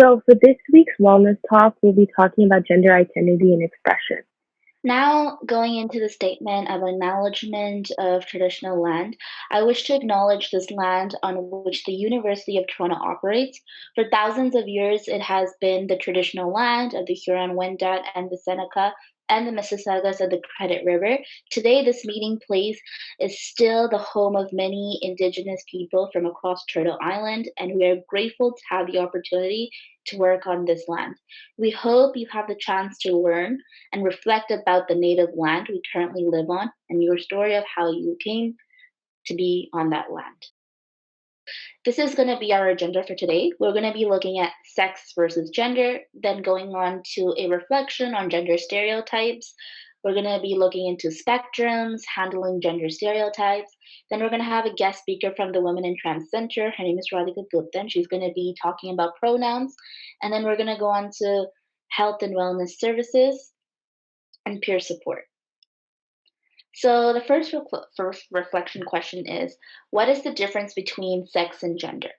So, for this week's Wellness Talk, we'll be talking about gender identity and expression. Now, going into the statement of acknowledgement of traditional land, I wish to acknowledge this land on which the University of Toronto operates. For thousands of years, it has been the traditional land of the Huron-Wendat and the Seneca and the Mississaugas of the Credit River. Today, this meeting place is still the home of many Indigenous people from across Turtle Island, and we are grateful to have the opportunity to work on this land. We hope you have the chance to learn and reflect about the native land we currently live on and your story of how you came to be on that land. This is going to be our agenda for today. We're going to be looking at sex versus gender, then going on to a reflection on gender stereotypes. We're going to be looking into spectrums, handling gender stereotypes. Then we're going to have a guest speaker from the Women in Trans Center. Her name is Radhika Gupta, and she's going to be talking about pronouns. And then we're going to go on to health and wellness services and peer support. So the first reflection question is, what is the difference between sex and gender?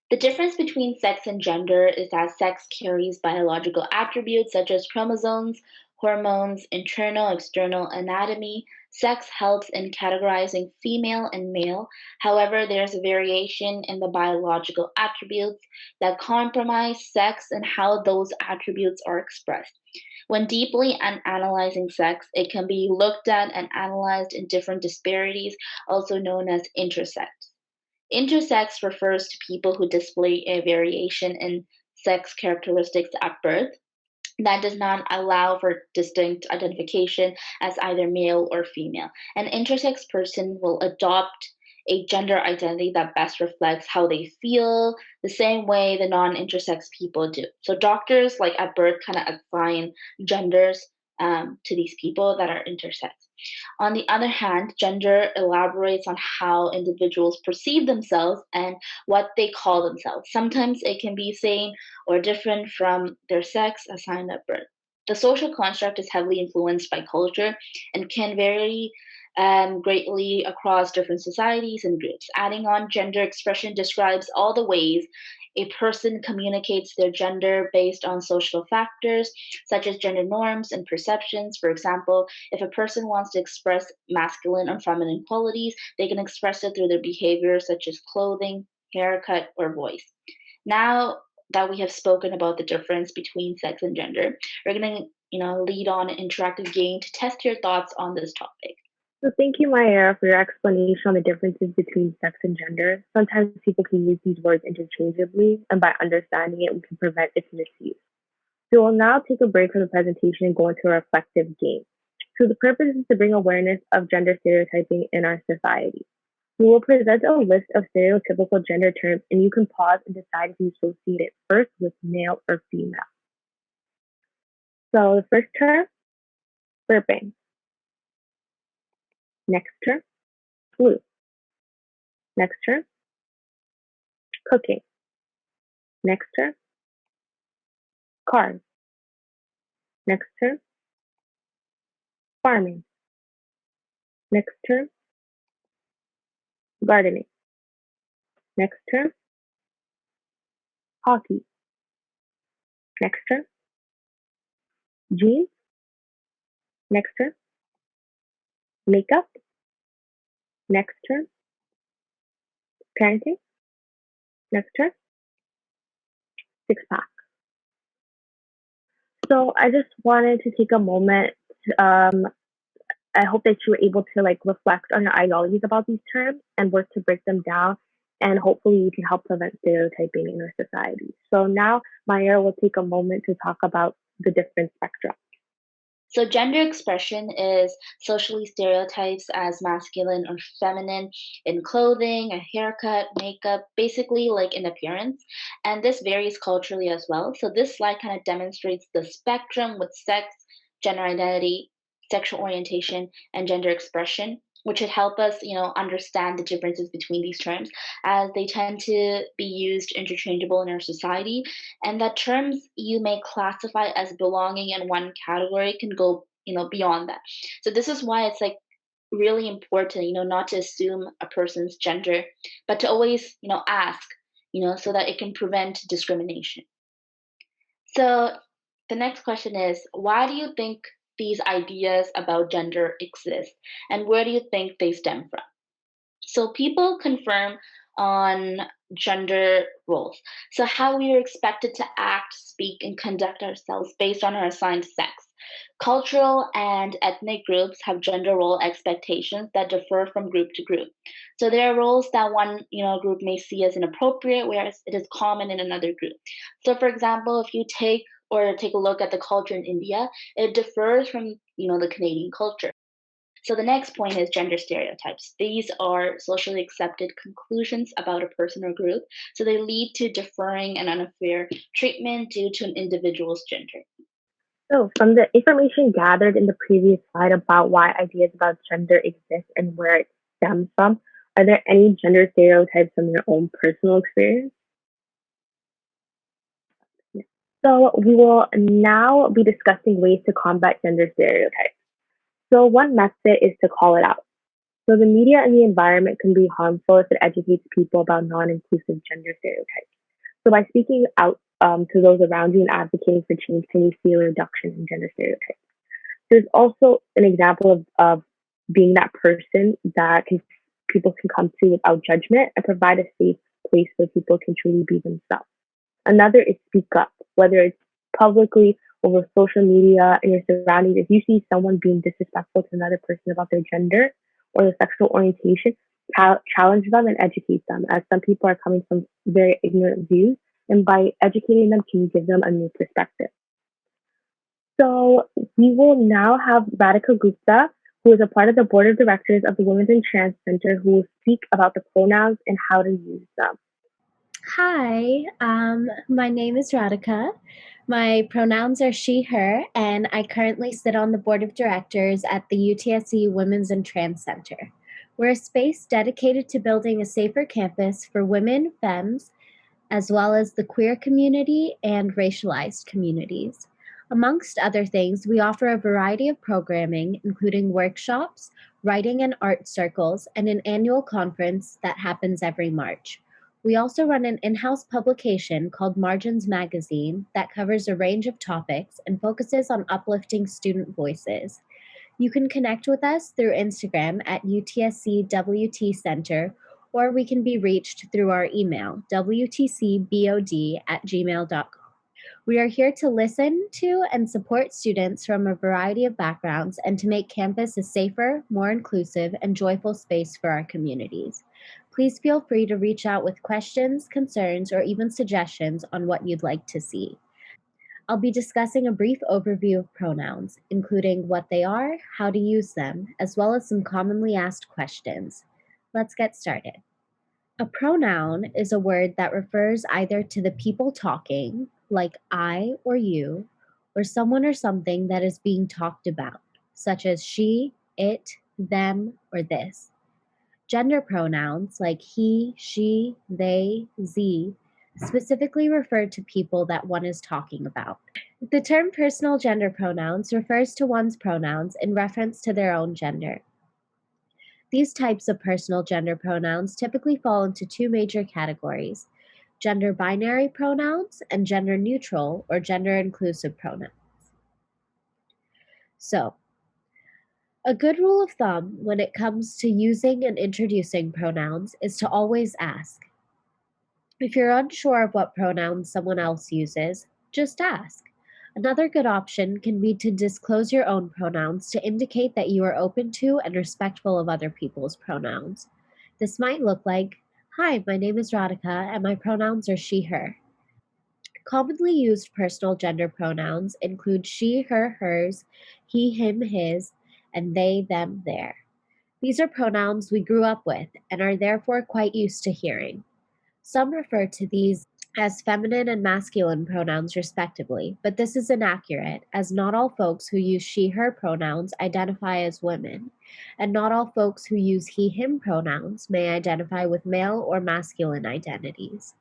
The difference between sex and gender is that sex carries biological attributes such as chromosomes, hormones, internal, external anatomy. Sex helps in categorizing female and male. However, there's a variation in the biological attributes that compromise sex and how those attributes are expressed. When deeply analyzing sex, it can be looked at and analyzed in different disparities, also known as intersex. Intersex refers to people who display a variation in sex characteristics at birth that does not allow for distinct identification as either male or female. An intersex person will adopt a gender identity that best reflects how they feel, the same way the non intersex people do. So, doctors, like at birth, kind of assign genders to these people that are intersex. On the other hand, gender elaborates on how individuals perceive themselves and what they call themselves. Sometimes it can be same or different from their sex assigned at birth. The social construct is heavily influenced by culture and can vary greatly across different societies and groups. Adding on, gender expression describes all the ways a person communicates their gender based on social factors such as gender norms and perceptions. For example, if a person wants to express masculine or feminine qualities, they can express it through their behavior, such as clothing, haircut, or voice. Now that we have spoken about the difference between sex and gender, we're going to lead on an interactive game to test your thoughts on this topic. So, thank you, Maya, for your explanation on the differences between sex and gender. Sometimes people can use these words interchangeably, and by understanding it, we can prevent its misuse. So, we'll now take a break from the presentation and go into a reflective game. So, the purpose is to bring awareness of gender stereotyping in our society. We will present a list of stereotypical gender terms, and you can pause and decide if you associate it first with male or female. So, the first term, burping. Next term, flu. Next term, cooking. Next term, cars. Next term, farming. Next term, gardening. Next term, hockey. Next term, jeans. Next term, makeup. Next term, parenting. Next term, six pack. So I just wanted to take a moment. Um, I hope that you were able to like reflect on your ideologies about these terms and work to break them down. And hopefully, we can help prevent stereotyping in our society. So now, Maya will take a moment to talk about the different spectrum. So, gender expression is socially stereotypes as masculine or feminine in clothing, a haircut, makeup, basically like in appearance. And this varies culturally as well. So, this slide kind of demonstrates the spectrum with sex, gender identity, sexual orientation, and gender expression, which should help us, understand the differences between these terms as they tend to be used interchangeable in our society and that terms you may classify as belonging in one category can go beyond that. So this is why it's like really important not to assume a person's gender but to always ask, so that it can prevent discrimination. So the next question is, why do you think these ideas about gender exist, and where do you think they stem from? So people confirm on gender roles. So how we are expected to act, speak, and conduct ourselves based on our assigned sex. Cultural and ethnic groups have gender role expectations that differ from group to group. So there are roles that one, group may see as inappropriate, whereas it is common in another group. So for example, if you take a look at the culture in India, it differs from, the Canadian culture. So the next point is gender stereotypes. These are socially accepted conclusions about a person or group. So they lead to differing and unfair treatment due to an individual's gender. So, from the information gathered in the previous slide about why ideas about gender exist and where it stems from, are there any gender stereotypes from your own personal experience? So, we will now be discussing ways to combat gender stereotypes. So, one method is to call it out. So, the media and the environment can be harmful if it educates people about non inclusive gender stereotypes. So, by speaking out to those around you and advocating for change, can you see a reduction in gender stereotypes? There's also an example of being that person that people can come to without judgment and provide a safe place where people can truly be themselves. Another is speak up, whether it's publicly over social media in your surroundings. If you see someone being disrespectful to another person about their gender or their sexual orientation, challenge them and educate them, as some people are coming from very ignorant views. And by educating them, can you give them a new perspective? So we will now have Radhika Gupta, who is a part of the board of directors of the Women's and Trans Center, who will speak about the pronouns and how to use them. Hi, my name is Radhika. My pronouns are she, her, and I currently sit on the board of directors at the UTSC Women's and Trans Center. We're a space dedicated to building a safer campus for women, femmes, as well as the queer community and racialized communities. Amongst other things, we offer a variety of programming, including workshops, writing and art circles, and an annual conference that happens every March. We also run an in house publication called Margins Magazine that covers a range of topics and focuses on uplifting student voices. You can connect with us through Instagram at UTSC Center, or we can be reached through our email, wtcbod@gmail.com. We are here to listen to and support students from a variety of backgrounds and to make campus a safer, more inclusive, and joyful space for our communities. Please feel free to reach out with questions, concerns, or even suggestions on what you'd like to see. I'll be discussing a brief overview of pronouns, including what they are, how to use them, as well as some commonly asked questions. Let's get started. A pronoun is a word that refers either to the people talking, like I or you, or someone or something that is being talked about, such as she, it, them, or this. Gender pronouns like he, she, they, z specifically refer to people that one is talking about. The term personal gender pronouns refers to one's pronouns in reference to their own gender. These types of personal gender pronouns typically fall into two major categories: gender binary pronouns and gender neutral or gender inclusive pronouns. So, a good rule of thumb when it comes to using and introducing pronouns is to always ask. If you're unsure of what pronouns someone else uses, just ask. Another good option can be to disclose your own pronouns to indicate that you are open to and respectful of other people's pronouns. This might look like, "Hi, my name is Radhika and my pronouns are she, her." Commonly used personal gender pronouns include she, her, hers, he, him, his, and they, them, their. These are pronouns we grew up with and are therefore quite used to hearing. Some refer to these as feminine and masculine pronouns, respectively, but this is inaccurate, as not all folks who use she, her pronouns identify as women, and not all folks who use he, him pronouns may identify with male or masculine identities.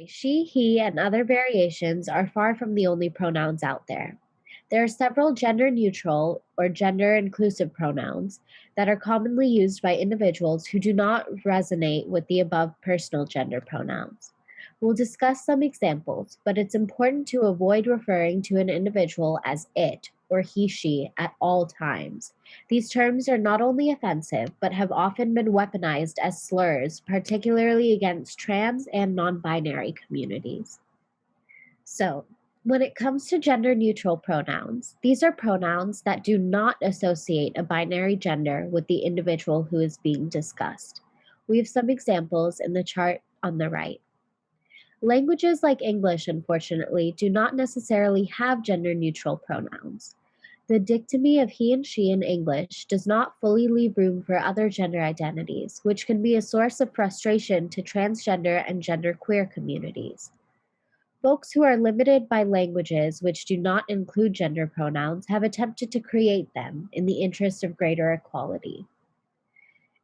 She, he, and other variations are far from the only pronouns out there. There are several gender neutral or gender inclusive pronouns that are commonly used by individuals who do not resonate with the above personal gender pronouns. We'll discuss some examples, but it's important to avoid referring to an individual as it or he/she at all times. These terms are not only offensive, but have often been weaponized as slurs, particularly against trans and non binary communities. So, when it comes to gender neutral pronouns, these are pronouns that do not associate a binary gender with the individual who is being discussed. We have some examples in the chart on the right. Languages like English, unfortunately, do not necessarily have gender neutral pronouns. The dichotomy of he and she in English does not fully leave room for other gender identities, which can be a source of frustration to transgender and genderqueer communities. Folks who are limited by languages which do not include gender pronouns have attempted to create them in the interest of greater equality.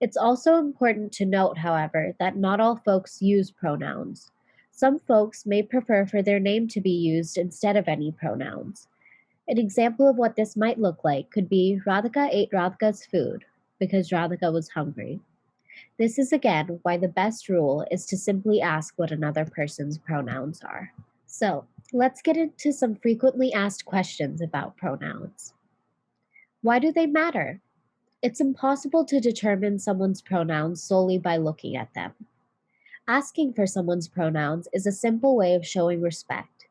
It's also important to note, however, that not all folks use pronouns. Some folks may prefer for their name to be used instead of any pronouns. An example of what this might look like could be Radhika ate Radhika's food because Radhika was hungry. This is again why the best rule is to simply ask what another person's pronouns are. So, let's get into some frequently asked questions about pronouns. Why do they matter? It's impossible to determine someone's pronouns solely by looking at them. Asking for someone's pronouns is a simple way of showing respect.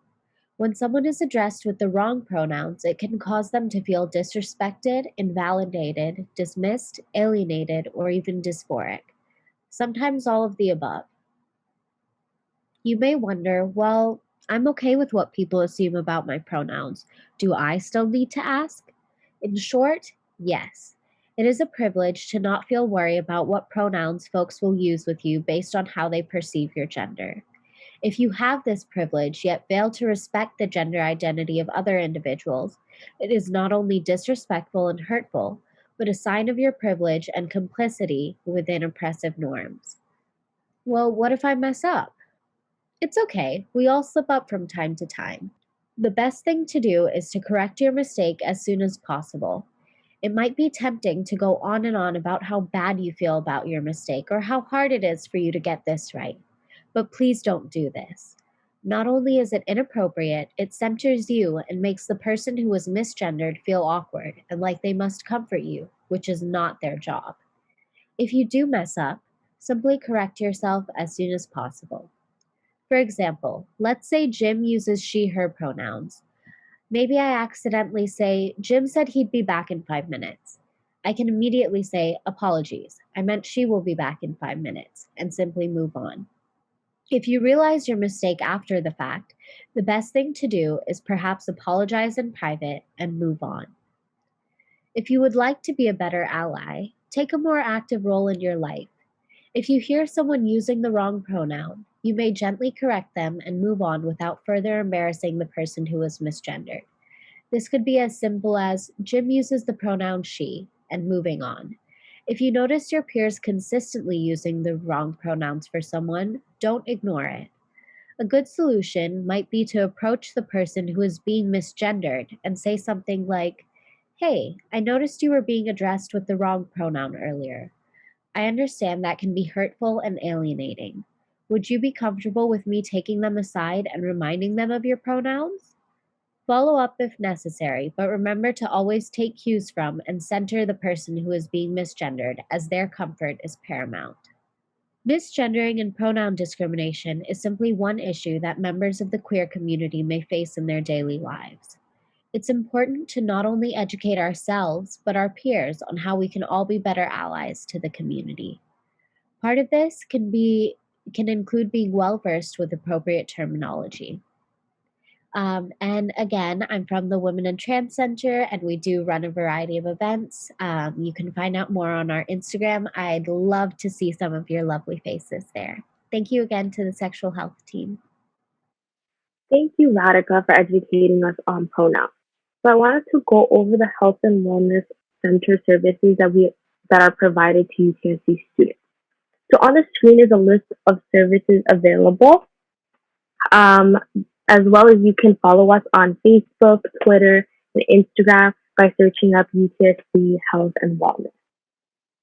When someone is addressed with the wrong pronouns, it can cause them to feel disrespected, invalidated, dismissed, alienated, or even dysphoric. Sometimes all of the above. You may wonder, well, I'm okay with what people assume about my pronouns. Do I still need to ask? In short, yes. It is a privilege to not feel worried about what pronouns folks will use with you based on how they perceive your gender. If you have this privilege yet fail to respect the gender identity of other individuals, it is not only disrespectful and hurtful, but a sign of your privilege and complicity within oppressive norms. Well, what if I mess up? It's okay, we all slip up from time to time. The best thing to do is to correct your mistake as soon as possible. It might be tempting to go on and on about how bad you feel about your mistake or how hard it is for you to get this right. But please don't do this. Not only is it inappropriate, it centers you and makes the person who was misgendered feel awkward and like they must comfort you, which is not their job. If you do mess up, simply correct yourself as soon as possible. For example, let's say Jim uses she/her pronouns. Maybe I accidentally say, Jim said he'd be back in 5 minutes. I can immediately say, apologies, I meant she will be back in 5 minutes, and simply move on. If you realize your mistake after the fact, the best thing to do is perhaps apologize in private and move on. If you would like to be a better ally, take a more active role in your life. If you hear someone using the wrong pronoun, you may gently correct them and move on without further embarrassing the person who was misgendered. This could be as simple as Jim uses the pronoun she and moving on. If you notice your peers consistently using the wrong pronouns for someone, don't ignore it. A good solution might be to approach the person who is being misgendered and say something like, Hey, I noticed you were being addressed with the wrong pronoun earlier. I understand that can be hurtful and alienating. Would you be comfortable with me taking them aside and reminding them of your pronouns? Follow up if necessary, but remember to always take cues from and center the person who is being misgendered, as their comfort is paramount. Misgendering and pronoun discrimination is simply one issue that members of the queer community may face in their daily lives. It's important to not only educate ourselves, but our peers on how we can all be better allies to the community. Part of this can include being well versed with appropriate terminology. And again, I'm from the Women and Trans Center, and we do run a variety of events. You can find out more on our Instagram. I'd love to see some of your lovely faces there. Thank you again to the sexual health team. Thank you, Radhika, for educating us on pronouns. So I wanted to go over the Health and Wellness Center services that are provided to UTSC students. So on the screen is a list of services available, um, as well as you can follow us on Facebook, Twitter, and Instagram by searching up UTSC Health and Wellness.